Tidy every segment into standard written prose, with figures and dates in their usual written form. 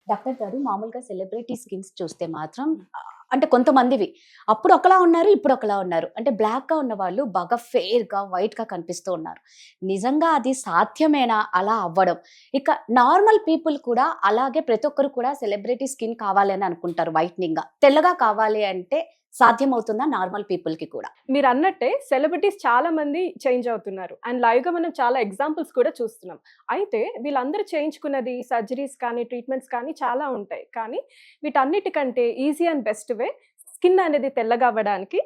Doctor గారు మామూలుగా celebrity skins చూస్తే మాత్రం అంటే కొంతమందివి అప్పుడు ఒకలా ఉన్నారు, ఇప్పుడు ఒకలా ఉన్నారు. అంటే బ్లాక్‌గా ఉన్నవాళ్ళు బాగా ఫెయిర్‌గా, వైట్‌గా కనిపిస్తూ ఉన్నారు. నిజంగా అది సాధ్యమేనా అలా అవ్వడం? ఇక నార్మల్ పీపుల్ కూడా అలాగే ప్రతి ఒక్కరు కూడా సెలబ్రిటీ స్కిన్ కావాలి అని అనుకుంటారు వైట్‌నింగ్‌గా. తెల్లగా కావాలి అంటే సాధ్యమవుతుందా నార్మల్ పీపుల్‌కి కూడా? మీరన్నట్టే సెలబ్రిటీస్ చాలా మంది చేంజ్ అవుతున్నారు. అండ్ లైవ్‌గా మనం చాలా ఎగ్జాంపుల్స్ కూడా చూస్తున్నాం. అయితే వీళ్ళందరూ చేయించుకున్నది సర్జరీస్ కానీ, ట్రీట్మెంట్స్ కానీ చాలా ఉంటాయి. కానీ వీటన్నిటికంటే easy and best way skin అనేది తెల్లగా అవ్వడానికి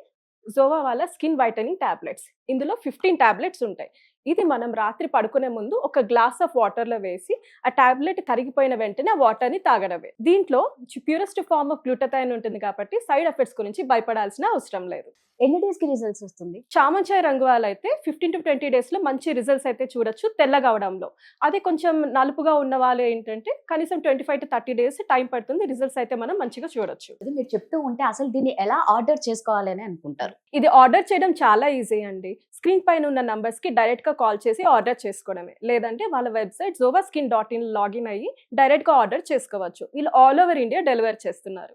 జోవా వాళ్ళ స్కిన్ వైటనింగ్ టాబ్లెట్స్. ఇందులో 15 టాబ్లెట్స్ ఉంటాయి. ఇది మనం రాత్రి పడుకునే ముందు ఒక గ్లాస్ ఆఫ్ వాటర్‌లో వేసి, ఆ టాబ్లెట్ కరిగిపోయిన వెంటనే ఆ వాటర్‌ని తాగడమే. దీంట్లో ప్యూరెస్ట్ ఫార్మ్ ఆఫ్ గ్లూటథైన్ ఉంటుంది కాబట్టి సైడ్ ఎఫెక్ట్స్ గురించి భయపడాల్సిన అవసరం లేదు. ఎన్ని డేస్‌కి రిజల్ట్స్ వస్తుంది? చామంచాయ రంగు వాళ్ళైతే 15-20 డేస్‌లో మంచి రిజల్ట్స్ అయితే చూడొచ్చు తెల్లగా అవ్వడంలో. అదే కొంచెం నలుపుగా ఉన్న వాళ్ళు ఏంటంటే కనీసం 25-30 డేస్ టైం పడుతుంది. రిజల్ట్స్ అయితే మనం మంచిగా చూడొచ్చు. అది మీరు చెప్తూ ఉంటే అసలు దీన్ని ఎలా ఆర్డర్ చేసుకోవాలి అని అనుకుంటారు. ఇది ఆర్డర్ చేయడం చాలా ఈజీ అండి. స్క్రీన్ పైన ఉన్న నంబర్స్‌కి డైరెక్ట్‌గా కాల్ చేసి ఆర్డర్ చేసుకోవడమే. లేదంటే వాళ్ళ వెబ్‌సైట్ zovaskin.in లాగిన్ అయ్యి డైరెక్ట్‌గా ఆర్డర్ చేసుకోవచ్చు. వీళ్ళు ఆల్ ఓవర్ ఇండియా డెలివరీ చేస్తున్నారు.